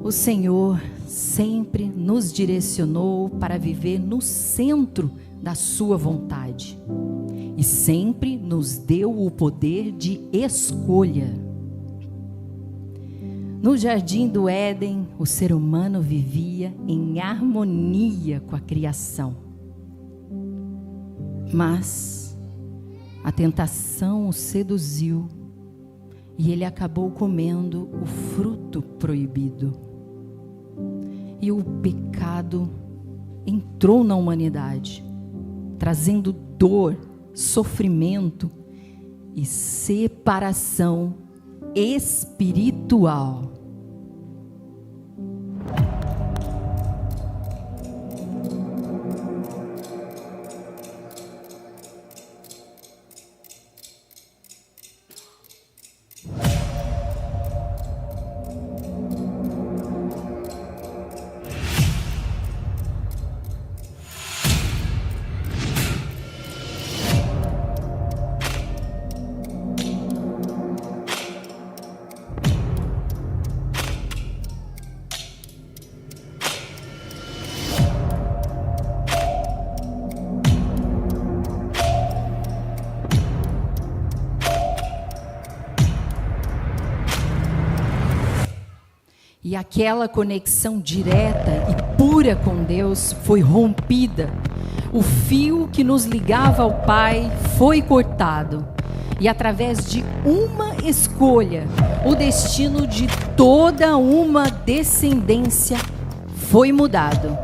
O Senhor sempre nos direcionou para viver no centro da sua vontade. E sempre nos deu o poder de escolha. No jardim do Éden, o ser humano vivia em harmonia com a criação. Mas a tentação o seduziu e ele acabou comendo o fruto proibido. E o pecado entrou na humanidade, trazendo dor, sofrimento e separação espiritual. E aquela conexão direta e pura com Deus foi rompida. O fio que nos ligava ao Pai foi cortado. E através de uma escolha, o destino de toda uma descendência foi mudado.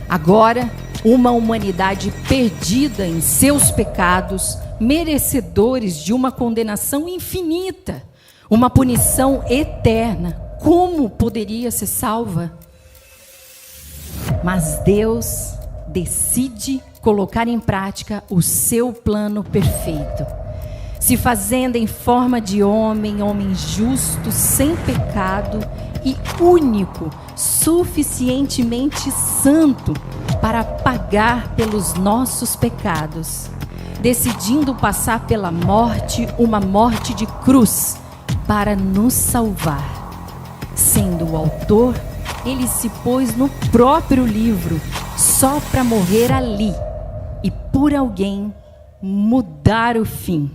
Agora, uma humanidade perdida em seus pecados, merecedores de uma condenação infinita, uma punição eterna, como poderia ser salva? Mas Deus decide colocar em prática o seu plano perfeito, se fazendo em forma de homem, homem justo, sem pecado e único, suficientemente santo para pagar pelos nossos pecados, decidindo passar pela morte, uma morte de cruz, para nos salvar. Sendo o autor, ele se pôs no próprio livro, só para morrer ali e por alguém mudar o fim.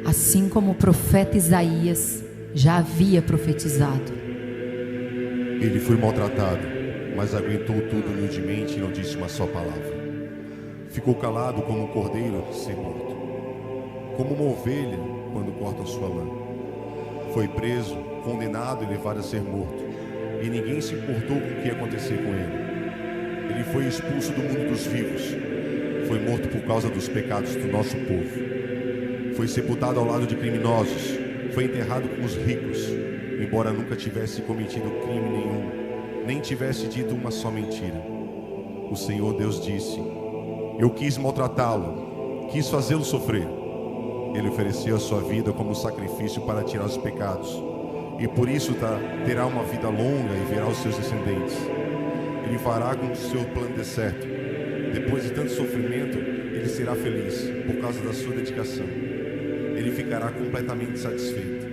Assim como o profeta Isaías já havia profetizado. Ele foi maltratado, mas aguentou tudo humildemente e não disse uma só palavra. Ficou calado como um cordeiro a ser morto, como uma ovelha quando cortam sua lã. Foi preso, condenado e levado a ser morto, e ninguém se importou com o que ia acontecer com ele. Ele foi expulso do mundo dos vivos, foi morto por causa dos pecados do nosso povo. Foi sepultado ao lado de criminosos, foi enterrado com os ricos, embora nunca tivesse cometido crime nenhum, nem tivesse dito uma só mentira. O Senhor Deus disse: Eu quis maltratá-lo, quis fazê-lo sofrer. Ele ofereceu a sua vida como sacrifício para tirar os pecados, e por isso terá uma vida longa e verá os seus descendentes. Ele fará com que o seu plano dê certo. Depois de tanto sofrimento, ele será feliz por causa da sua dedicação. Ele ficará completamente satisfeito.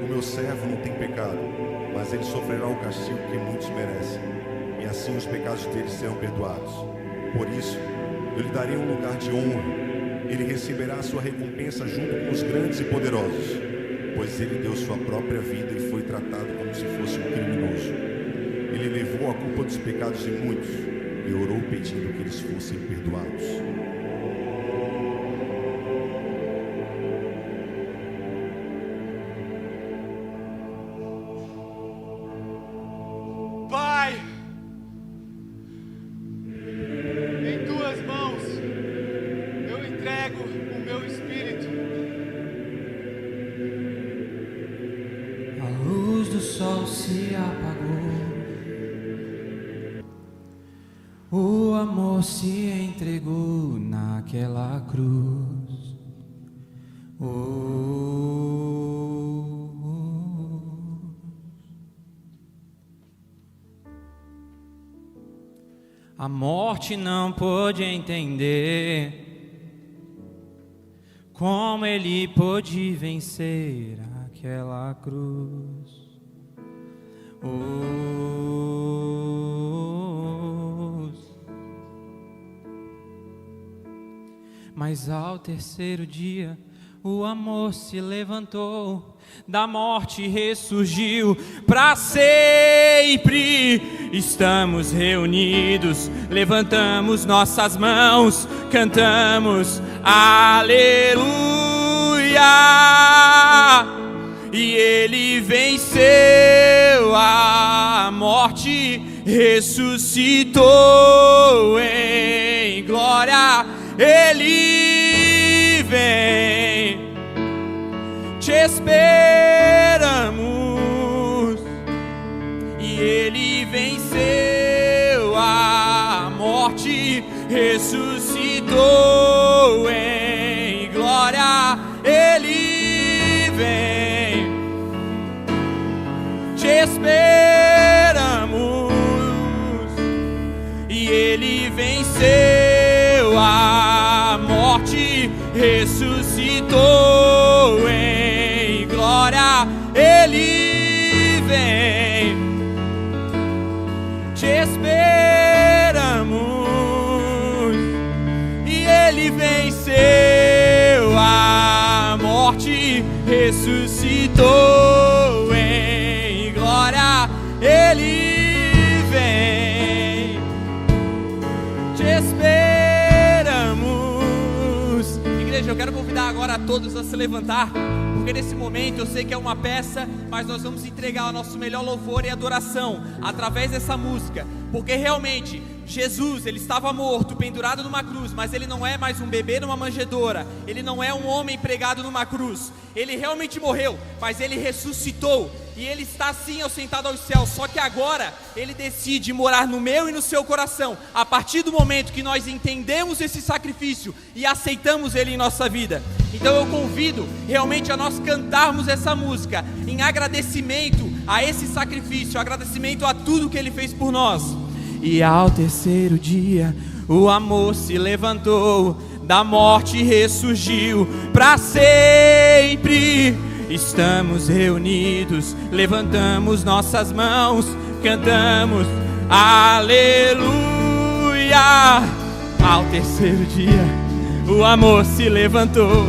O meu servo não tem pecado, mas ele sofrerá o castigo que muitos merecem, e assim os pecados dele serão perdoados. Por isso, eu lhe darei um lugar de honra. Ele receberá a sua recompensa junto com os grandes e poderosos, pois ele deu sua própria vida e foi tratado como se fosse um criminoso. Ele levou a culpa dos pecados de muitos e orou pedindo que eles fossem perdoados. Pai, em tuas mãos eu entrego o meu espírito. A luz do sol se apagou, o amor se entregou naquela cruz. A morte não pôde entender como ele pôde vencer aquela cruz. Mas ao terceiro dia o amor se levantou, da morte ressurgiu para sempre. Estamos reunidos, levantamos nossas mãos, cantamos aleluia. E ele venceu a morte, ressuscitou em glória. Ele vem, te esperamos. E ele venceu a morte, ressuscitou em glória. Ele vem, te esperamos. E ele venceu a morte, ressuscitou em glória. Ele vem, te esperamos. E ele venceu a morte, ressuscitou em glória. Ele vem, te esperamos. Igreja, eu quero convidar agora a todos a se levantar, porque nesse momento eu sei que é uma peça, mas nós vamos entregar o nosso melhor louvor e adoração através dessa música, porque realmente Jesus, ele estava morto, pendurado numa cruz, mas ele não é mais um bebê numa manjedoura, ele não é um homem pregado numa cruz, ele realmente morreu, mas ele ressuscitou, e ele está sim sentado aos céus, só que agora ele decide morar no meu e no seu coração, a partir do momento que nós entendemos esse sacrifício e aceitamos ele em nossa vida. Então eu convido realmente a nós cantarmos essa música em agradecimento a esse sacrifício, agradecimento a tudo que ele fez por nós. E ao terceiro dia o amor se levantou, da morte ressurgiu para sempre. Estamos reunidos, levantamos nossas mãos, cantamos aleluia. Ao terceiro dia o amor se levantou,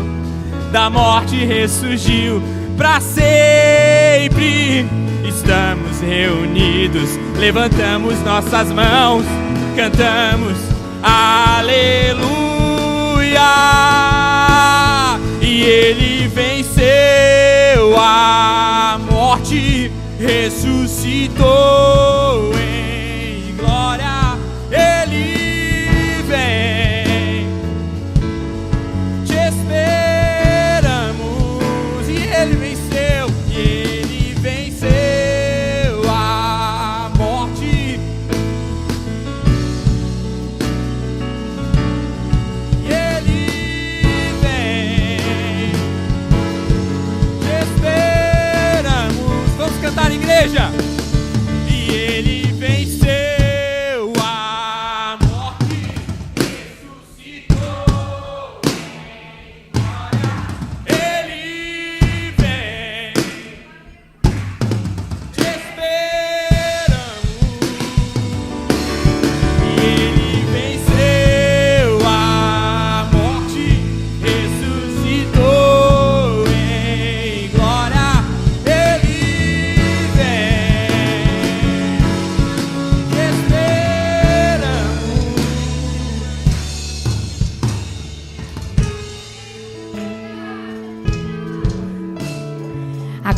da morte ressurgiu para sempre. Estamos reunidos, levantamos nossas mãos, cantamos aleluia. E ele venceu a morte, ressuscitou em glória. Ele vem, te esperamos. E ele venceu, e ele venceu a morte.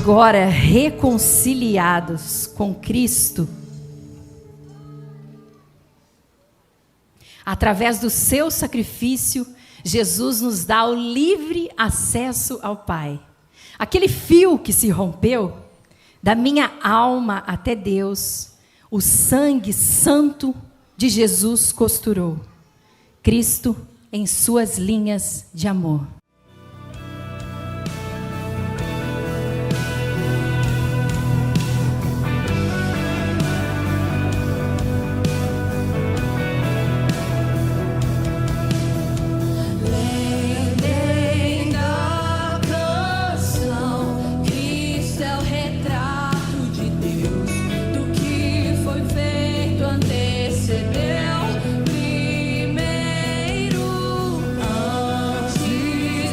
agora reconciliados com Cristo, através do seu sacrifício, Jesus nos dá o livre acesso ao Pai. Aquele fio que se rompeu, da minha alma até Deus, o sangue santo de Jesus costurou. Cristo em suas linhas de amor. Primeiro, antes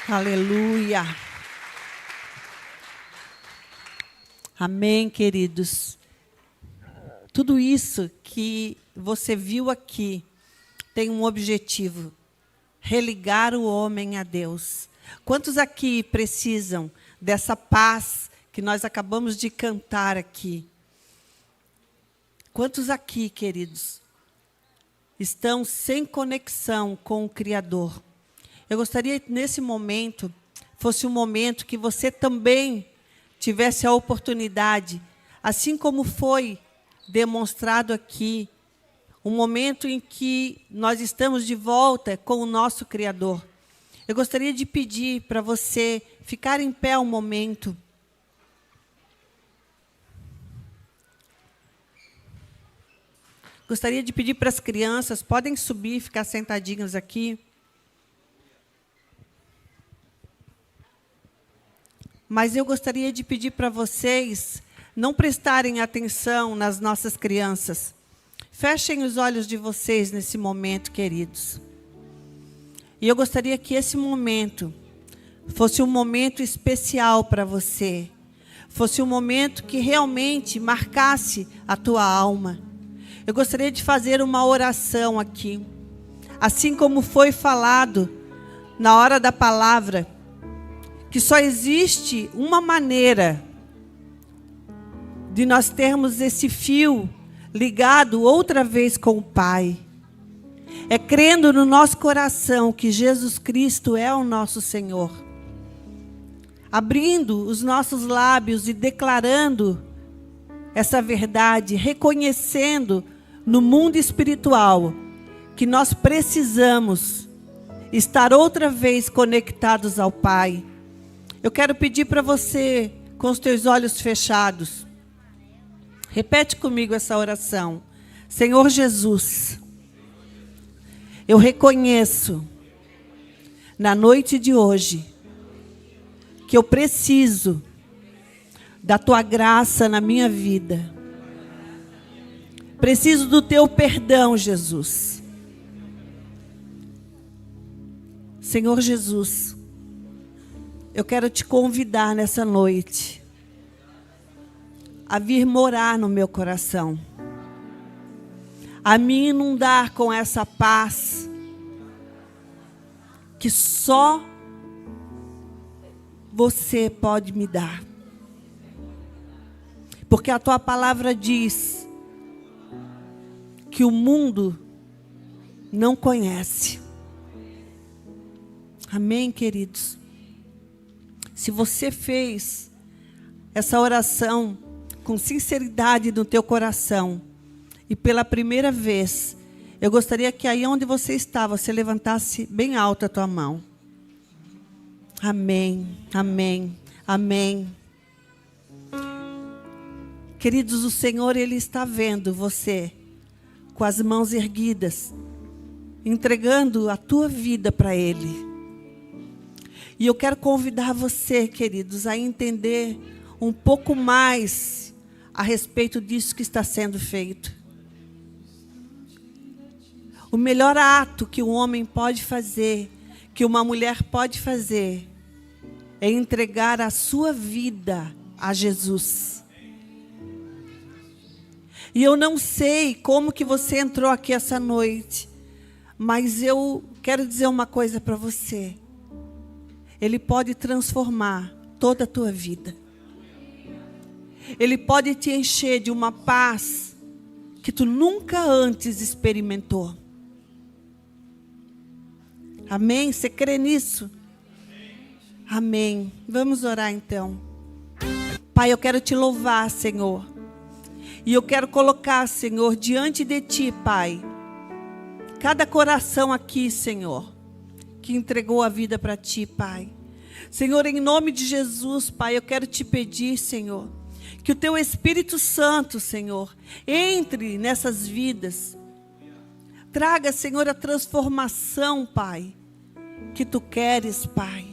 Aleluia. Amém, queridos. Tudo isso que você viu aqui tem um objetivo: religar o homem a Deus. Quantos aqui precisam dessa paz que nós acabamos de cantar aqui? Quantos aqui, queridos, estão sem conexão com o Criador? Eu gostaria que nesse momento fosse um momento que você também tivesse a oportunidade, assim como foi demonstrado aqui, um momento em que nós estamos de volta com o nosso Criador. Eu gostaria de pedir para você ficar em pé um momento. Gostaria de pedir para as crianças, podem subir, ficar sentadinhas aqui. Mas eu gostaria de pedir para vocês não prestarem atenção nas nossas crianças. Fechem os olhos de vocês nesse momento, queridos. E eu gostaria que esse momento fosse um momento especial para você. Fosse um momento que realmente marcasse a tua alma. Eu gostaria de fazer uma oração aqui. Assim como foi falado na hora da palavra, que só existe uma maneira de nós termos esse fio ligado outra vez com o Pai. É crendo no nosso coração que Jesus Cristo é o nosso Senhor. Abrindo os nossos lábios e declarando essa verdade, reconhecendo no mundo espiritual que nós precisamos estar outra vez conectados ao Pai. Eu quero pedir para você, com os teus olhos fechados, repete comigo essa oração. Senhor Jesus, eu reconheço, na noite de hoje, que eu preciso da Tua graça na minha vida. Preciso do Teu perdão, Jesus. Senhor Jesus, eu quero te convidar nessa noite a vir morar no meu coração, a me inundar com essa paz que só você pode me dar. Porque a tua palavra diz que o mundo não conhece. Amém, queridos? Se você fez essa oração com sinceridade no teu coração, e pela primeira vez, eu gostaria que aí onde você estava, você levantasse bem alto a tua mão. Amém, amém, amém. Queridos, o Senhor, Ele está vendo você com as mãos erguidas, entregando a tua vida para Ele. E eu quero convidar você, queridos, a entender um pouco mais a respeito disso que está sendo feito. O melhor ato que um homem pode fazer, que uma mulher pode fazer, é entregar a sua vida a Jesus. E eu não sei como que você entrou aqui essa noite, mas eu quero dizer uma coisa para você. Ele pode transformar toda a tua vida. Ele pode te encher de uma paz que tu nunca antes experimentou. Amém? Você crê nisso? Amém. Vamos orar então. Pai, eu quero te louvar, Senhor. E eu quero colocar, Senhor, diante de ti, Pai, cada coração aqui, Senhor, que entregou a vida para ti, Pai. Senhor, em nome de Jesus, Pai, eu quero te pedir, Senhor, que o teu Espírito Santo, Senhor, entre nessas vidas. Traga, Senhor, a transformação, Pai, que tu queres, Pai.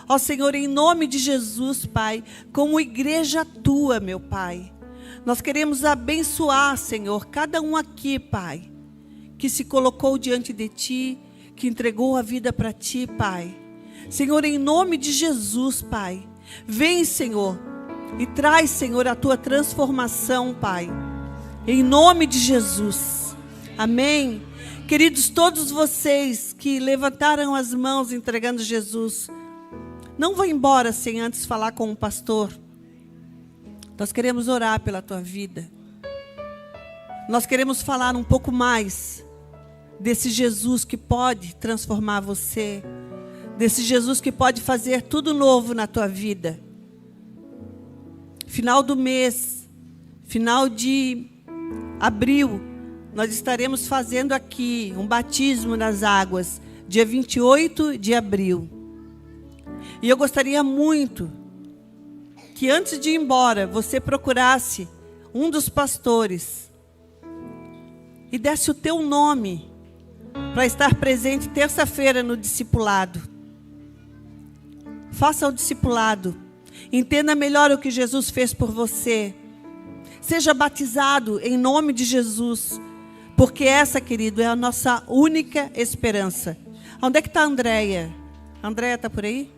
Ó Senhor, em nome de Jesus, Pai, como igreja tua, meu Pai, nós queremos abençoar, Senhor, cada um aqui, Pai, que se colocou diante de ti, que entregou a vida para ti, Pai. Senhor, em nome de Jesus, Pai, vem, Senhor, e traz, Senhor, a tua transformação, Pai, em nome de Jesus. Amém. Queridos, todos vocês que levantaram as mãos entregando Jesus, não vão embora sem antes falar com o pastor. Nós queremos orar pela tua vida. Nós queremos falar um pouco mais desse Jesus que pode transformar você, desse Jesus que pode fazer tudo novo na tua vida. Final do mês, final de abril, nós estaremos fazendo aqui um batismo nas águas, dia 28 de abril. E eu gostaria muito que antes de ir embora, você procurasse um dos pastores e desse o teu nome para estar presente terça-feira no discipulado. Faça o discipulado. Entenda melhor o que Jesus fez por você. Seja batizado em nome de Jesus. Porque essa, querido, é a nossa única esperança. Onde é que está a Andréia? A Andréia está por aí?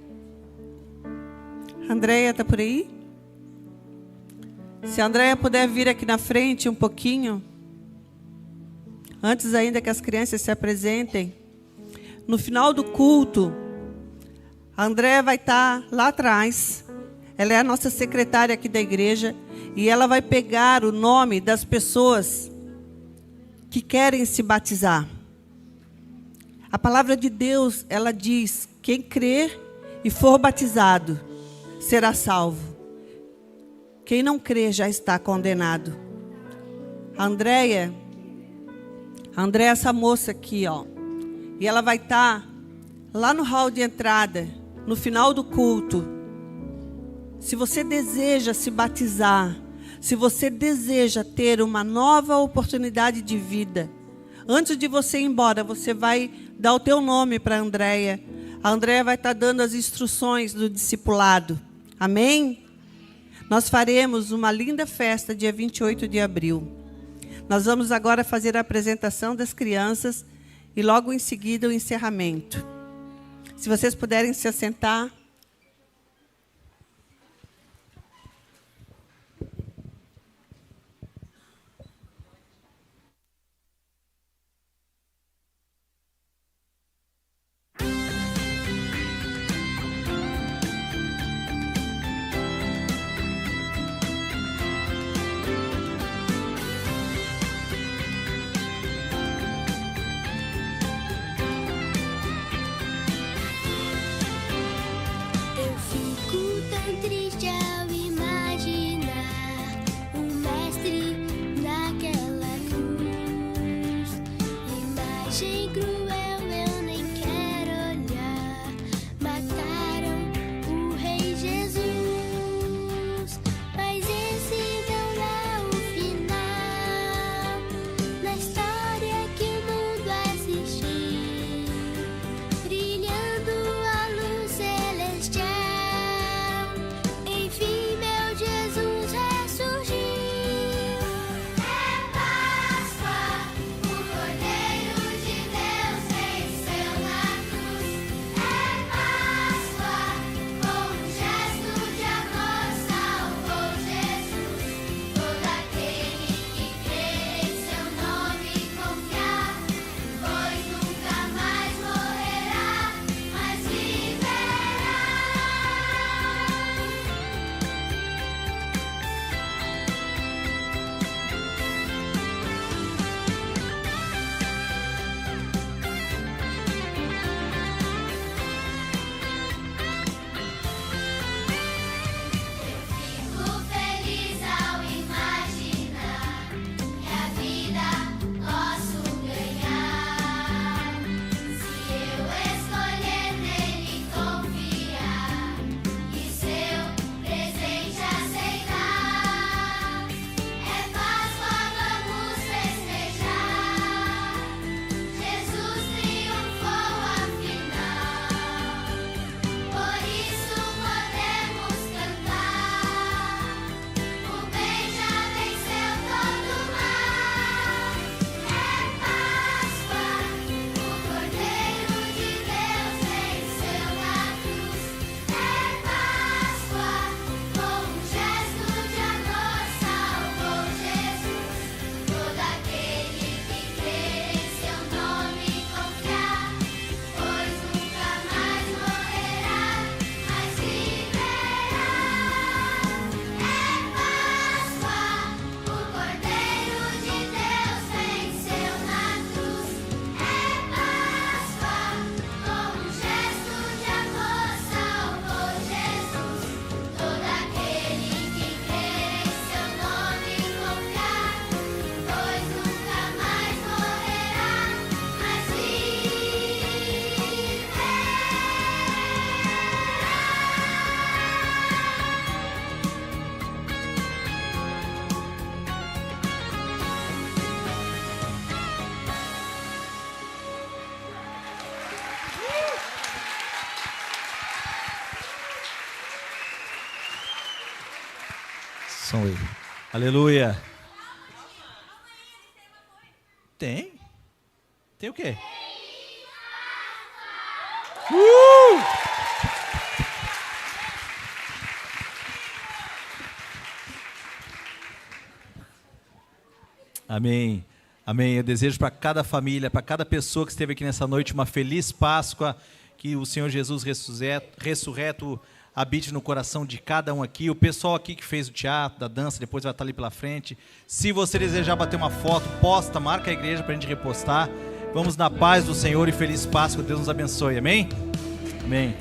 A Andréia está por aí? Se a Andréia puder vir aqui na frente um pouquinho, antes ainda que as crianças se apresentem. No final do culto, a Andréia vai estar lá atrás. Ela é a nossa secretária aqui da igreja. E ela vai pegar o nome das pessoas que querem se batizar. A palavra de Deus, ela diz: quem crer e for batizado será salvo. Quem não crer já está condenado. A Andréia é essa moça aqui, ó. E ela vai estar lá no hall de entrada, no final do culto. Se você deseja se batizar, se você deseja ter uma nova oportunidade de vida, antes de você ir embora, você vai dar o teu nome para a Andréia. A Andréia vai estar dando as instruções do discipulado. Amém? Nós faremos uma linda festa dia 28 de abril. Nós vamos agora fazer a apresentação das crianças e logo em seguida o encerramento. Se vocês puderem se assentar. Som aí. Aleluia. Tem? Tem o quê? Amém. Amém. Eu desejo para cada família, para cada pessoa que esteve aqui nessa noite, uma feliz Páscoa, que o Senhor Jesus ressurreto habite no coração de cada um aqui. O pessoal aqui que fez o teatro, da dança, depois vai estar ali pela frente. Se você desejar bater uma foto, posta, marca a igreja para a gente repostar. Vamos na paz do Senhor e feliz Páscoa. Deus nos abençoe. Amém? Amém.